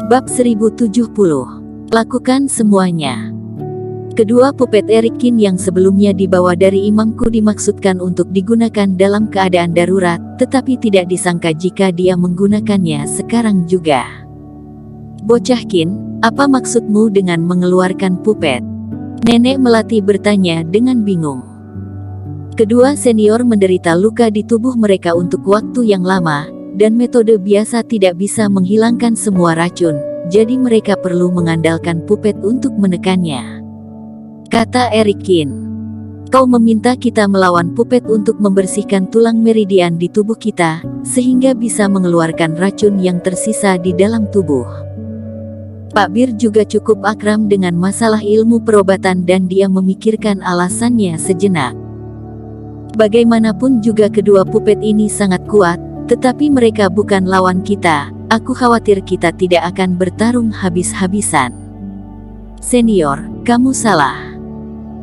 Bab 1070. Lakukan semuanya. Kedua pupet Erikin yang sebelumnya dibawa dari imamku dimaksudkan untuk digunakan dalam keadaan darurat, tetapi tidak disangka jika dia menggunakannya sekarang juga. Bocah Kin, apa maksudmu dengan mengeluarkan pupet? Nenek Melati bertanya dengan bingung. Kedua senior menderita luka di tubuh mereka untuk waktu yang lama, dan metode biasa tidak bisa menghilangkan semua racun, jadi mereka perlu mengandalkan pupet untuk menekannya. Kata Erikin, kau meminta kita melawan pupet untuk membersihkan tulang meridian di tubuh kita, sehingga bisa mengeluarkan racun yang tersisa di dalam tubuh. Pak Bir juga cukup akram dengan masalah ilmu perobatan dan dia memikirkan alasannya sejenak. Bagaimanapun juga kedua pupet ini sangat kuat, tetapi mereka bukan lawan kita. Aku khawatir kita tidak akan bertarung habis-habisan. Senior, kamu salah.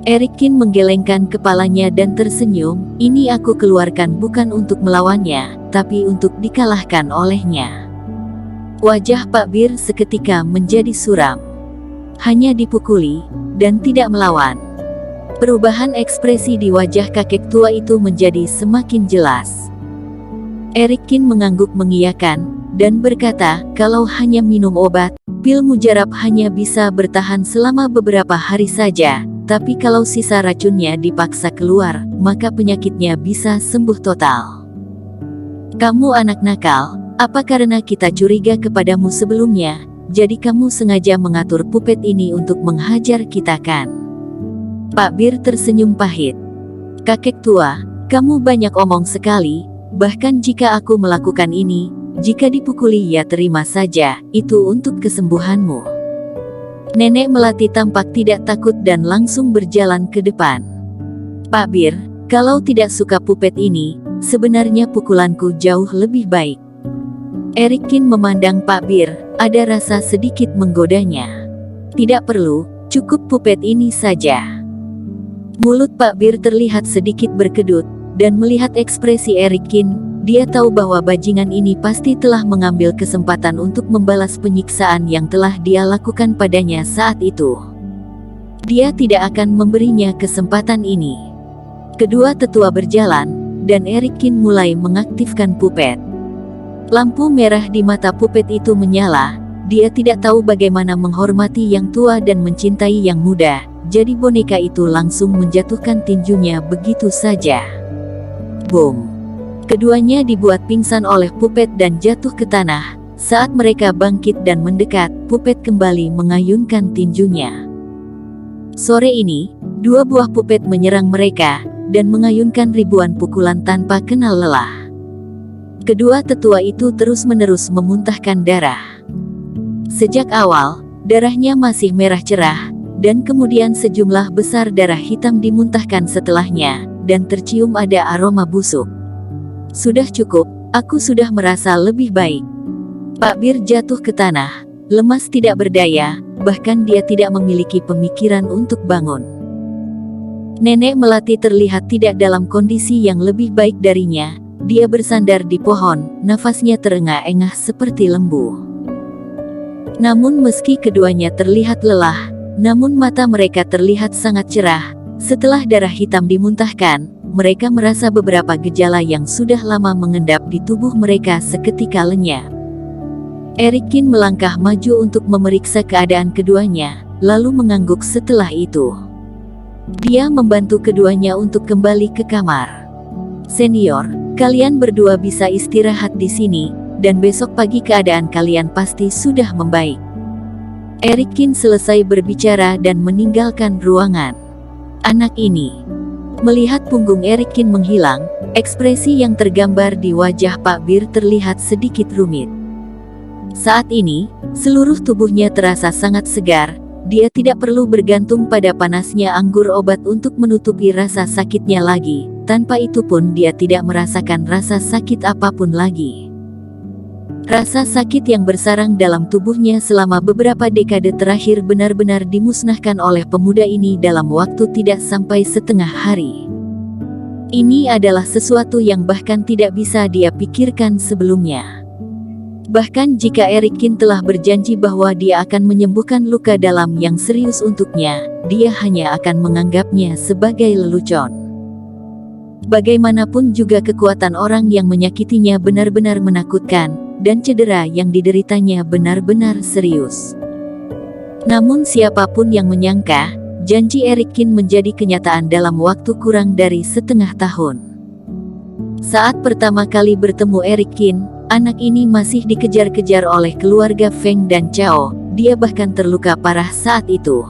Erikin menggelengkan kepalanya dan tersenyum. Ini aku keluarkan bukan untuk melawannya, tapi untuk dikalahkan olehnya. Wajah Pak Bir seketika menjadi suram. Hanya dipukuli, dan tidak melawan. Perubahan ekspresi di wajah kakek tua itu menjadi semakin jelas. Erikin mengangguk mengiyakan, dan berkata, kalau hanya minum obat, pil mujarab hanya bisa bertahan selama beberapa hari saja, tapi kalau sisa racunnya dipaksa keluar, maka penyakitnya bisa sembuh total. Kamu anak nakal, apa karena kita curiga kepadamu sebelumnya, jadi kamu sengaja mengatur pupet ini untuk menghajar kita kan? Pak Bir tersenyum pahit. Kakek tua, kamu banyak omong sekali. Bahkan jika aku melakukan ini, jika dipukuli ya terima saja, itu untuk kesembuhanmu. Nenek Melati tampak tidak takut dan langsung berjalan ke depan. Pak Bir, kalau tidak suka pupet ini, sebenarnya pukulanku jauh lebih baik. Erikin memandang Pak Bir, ada rasa sedikit menggodanya. Tidak perlu, cukup pupet ini saja. Mulut Pak Bir terlihat sedikit berkedut. Dan melihat ekspresi Erikin, dia tahu bahwa bajingan ini pasti telah mengambil kesempatan untuk membalas penyiksaan yang telah dia lakukan padanya saat itu. Dia tidak akan memberinya kesempatan ini. Kedua tetua berjalan, dan Erikin mulai mengaktifkan pupet. Lampu merah di mata pupet itu menyala. Dia tidak tahu bagaimana menghormati yang tua dan mencintai yang muda, jadi boneka itu langsung menjatuhkan tinjunya begitu saja. Boom! Keduanya dibuat pingsan oleh pupet dan jatuh ke tanah. Saat mereka bangkit dan mendekat, pupet kembali mengayunkan tinjunya. Sore ini, dua buah pupet menyerang mereka, dan mengayunkan ribuan pukulan tanpa kenal lelah. Kedua tetua itu terus-menerus memuntahkan darah. Sejak awal, darahnya masih merah cerah, dan kemudian sejumlah besar darah hitam dimuntahkan setelahnya, dan tercium ada aroma busuk. Sudah cukup, aku sudah merasa lebih baik. Pak Bir jatuh ke tanah, lemas tidak berdaya, bahkan dia tidak memiliki pemikiran untuk bangun. Nenek Melati terlihat tidak dalam kondisi yang lebih baik darinya, dia bersandar di pohon, nafasnya terengah-engah seperti lembu. Namun meski keduanya terlihat lelah, namun mata mereka terlihat sangat cerah. Setelah darah hitam dimuntahkan, mereka merasa beberapa gejala yang sudah lama mengendap di tubuh mereka seketika lenyap. Erikin melangkah maju untuk memeriksa keadaan keduanya, lalu mengangguk setelah itu. Dia membantu keduanya untuk kembali ke kamar. Senior, kalian berdua bisa istirahat di sini, dan besok pagi keadaan kalian pasti sudah membaik. Erikin selesai berbicara dan meninggalkan ruangan. Anak ini. Melihat punggung Erikin menghilang, ekspresi yang tergambar di wajah Pak Bir terlihat sedikit rumit. Saat ini, seluruh tubuhnya terasa sangat segar. Dia tidak perlu bergantung pada panasnya anggur obat untuk menutupi rasa sakitnya lagi. Tanpa itu pun dia tidak merasakan rasa sakit apapun lagi. Rasa sakit yang bersarang dalam tubuhnya selama beberapa dekade terakhir benar-benar dimusnahkan oleh pemuda ini dalam waktu tidak sampai setengah hari. Ini adalah sesuatu yang bahkan tidak bisa dia pikirkan sebelumnya. Bahkan jika Eric Kin telah berjanji bahwa dia akan menyembuhkan luka dalam yang serius untuknya, dia hanya akan menganggapnya sebagai lelucon. Bagaimanapun juga kekuatan orang yang menyakitinya benar-benar menakutkan, dan cedera yang dideritanya benar-benar serius. Namun siapapun yang menyangka, janji Eric Kin menjadi kenyataan dalam waktu kurang dari setengah tahun. Saat pertama kali bertemu Eric Kin, anak ini masih dikejar-kejar oleh keluarga Feng dan Chao, dia bahkan terluka parah saat itu.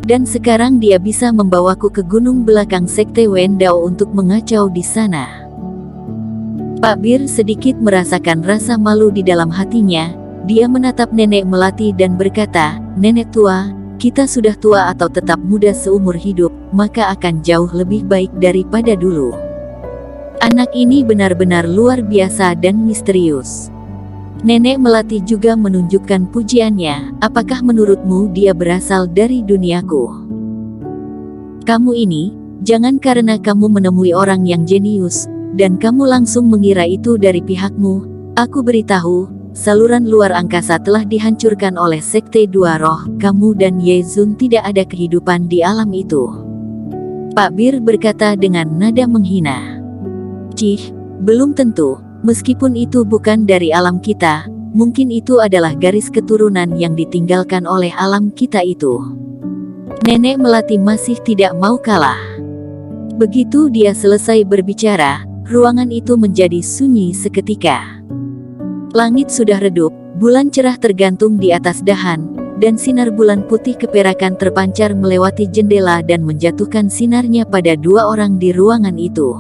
Dan sekarang dia bisa membawaku ke gunung belakang sekte Wendao untuk mengacau di sana. Pak Bir sedikit merasakan rasa malu di dalam hatinya, dia menatap nenek melati dan berkata, "Nenek tua, kita sudah tua atau tetap muda seumur hidup, maka akan jauh lebih baik daripada dulu." Anak ini benar-benar luar biasa dan misterius. Nenek melati juga menunjukkan pujiannya, apakah menurutmu dia berasal dari duniaku? Kamu ini, jangan karena kamu menemui orang yang jenius, dan kamu langsung mengira itu dari pihakmu. Aku beritahu, saluran luar angkasa telah dihancurkan oleh Sekte Dua Roh, kamu dan Ye Zun tidak ada kehidupan di alam itu. Pak Bir berkata dengan nada menghina. Cih, belum tentu, meskipun itu bukan dari alam kita, mungkin itu adalah garis keturunan yang ditinggalkan oleh alam kita itu. Nenek melati masih tidak mau kalah. Begitu dia selesai berbicara, ruangan itu menjadi sunyi seketika. Langit sudah redup, bulan cerah tergantung di atas dahan, dan sinar bulan putih keperakan terpancar melewati jendela dan menjatuhkan sinarnya pada dua orang di ruangan itu.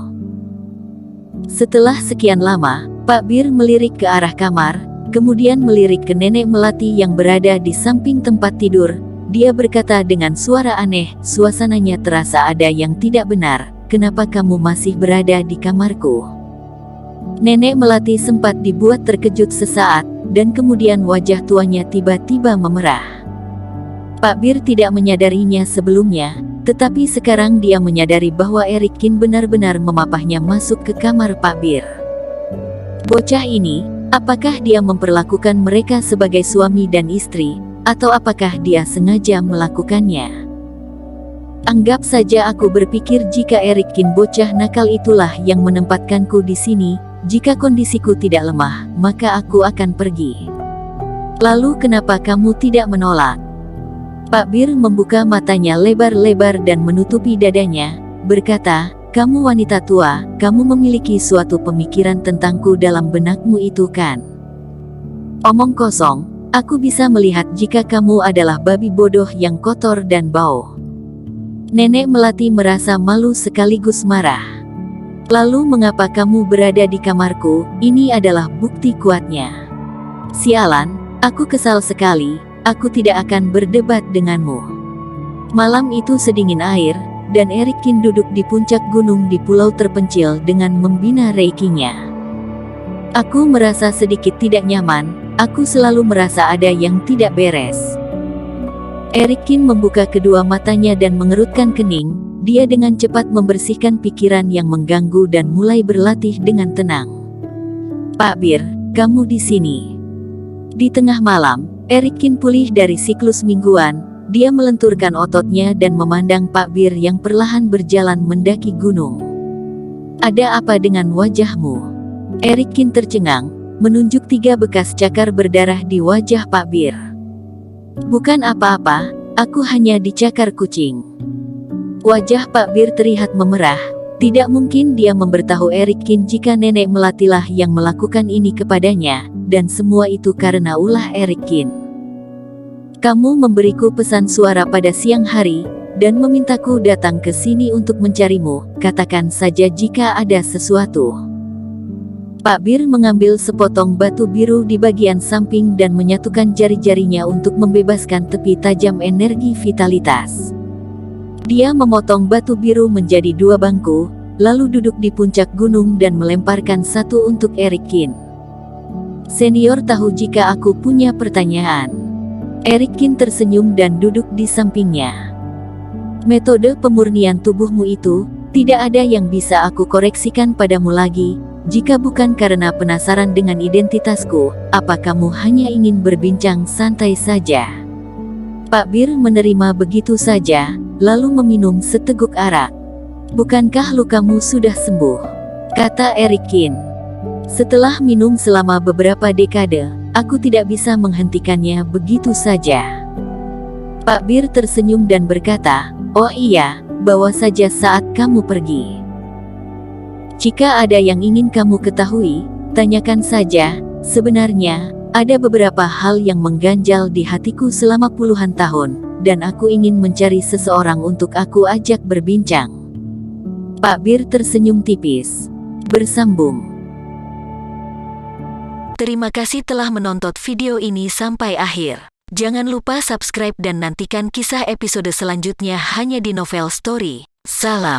Setelah sekian lama, Pak Bir melirik ke arah kamar, kemudian melirik ke nenek melati yang berada di samping tempat tidur. Dia berkata dengan suara aneh, suasananya terasa ada yang tidak benar, kenapa kamu masih berada di kamarku? Nenek melati sempat dibuat terkejut sesaat, dan kemudian wajah tuanya tiba-tiba memerah. Pak Bir tidak menyadarinya sebelumnya, tetapi sekarang dia menyadari bahwa Eric Kin benar-benar memapahnya masuk ke kamar Pak Bir. Bocah ini, apakah dia memperlakukan mereka sebagai suami dan istri, atau apakah dia sengaja melakukannya? Anggap saja aku berpikir jika Eric Kin bocah nakal itulah yang menempatkanku di sini, jika kondisiku tidak lemah, maka aku akan pergi. Lalu kenapa kamu tidak menolak? Pak Bir membuka matanya lebar-lebar dan menutupi dadanya, berkata, kamu wanita tua, kamu memiliki suatu pemikiran tentangku dalam benakmu itu kan? Omong kosong, aku bisa melihat jika kamu adalah babi bodoh yang kotor dan bau. Nenek melati merasa malu sekaligus marah. Lalu mengapa kamu berada di kamarku? Ini adalah bukti kuatnya. Sialan, aku kesal sekali. Aku tidak akan berdebat denganmu. Malam itu sedingin air, dan Eric Kin duduk di puncak gunung di pulau terpencil dengan membina reikinya. Aku merasa sedikit tidak nyaman, aku selalu merasa ada yang tidak beres. Eric Kin membuka kedua matanya dan mengerutkan kening, dia dengan cepat membersihkan pikiran yang mengganggu dan mulai berlatih dengan tenang. Pak Bir, kamu di sini. Di tengah malam, Eric Kin pulih dari siklus mingguan, dia melenturkan ototnya dan memandang Pak Bir yang perlahan berjalan mendaki gunung. Ada apa dengan wajahmu? Eric Kin tercengang, menunjuk 3 bekas cakar berdarah di wajah Pak Bir. Bukan apa-apa, aku hanya dicakar kucing. Wajah Pak Bir terlihat memerah, tidak mungkin dia memberitahu Eric Kin jika nenek melatilah yang melakukan ini kepadanya, dan semua itu karena ulah Eric Kin. Kamu memberiku pesan suara pada siang hari, dan memintaku datang ke sini untuk mencarimu, katakan saja jika ada sesuatu. Pak Bir mengambil sepotong batu biru di bagian samping dan menyatukan jari-jarinya untuk membebaskan tepi tajam energi vitalitas. Dia memotong batu biru menjadi 2 bangku, lalu duduk di puncak gunung dan melemparkan satu untuk Eric Kin. Senior tahu jika aku punya pertanyaan. Eric Kin tersenyum dan duduk di sampingnya. Metode pemurnian tubuhmu itu, tidak ada yang bisa aku koreksikan padamu lagi, Jika bukan karena penasaran dengan identitasku, apa kamu hanya ingin berbincang santai saja? Pak Bir menerima begitu saja, lalu meminum seteguk arak. Bukankah lukamu sudah sembuh? Kata Erikin. Setelah minum selama beberapa dekade, aku tidak bisa menghentikannya begitu saja. Pak Bir tersenyum dan berkata, oh iya, bawa saja saat kamu pergi. Jika ada yang ingin kamu ketahui, tanyakan saja. Sebenarnya, ada beberapa hal yang mengganjal di hatiku selama puluhan tahun, dan aku ingin mencari seseorang untuk aku ajak berbincang. Pak Bir tersenyum tipis. Bersambung. Terima kasih telah menonton video ini sampai akhir. Jangan lupa subscribe dan nantikan kisah episode selanjutnya hanya di Novel Story. Salam.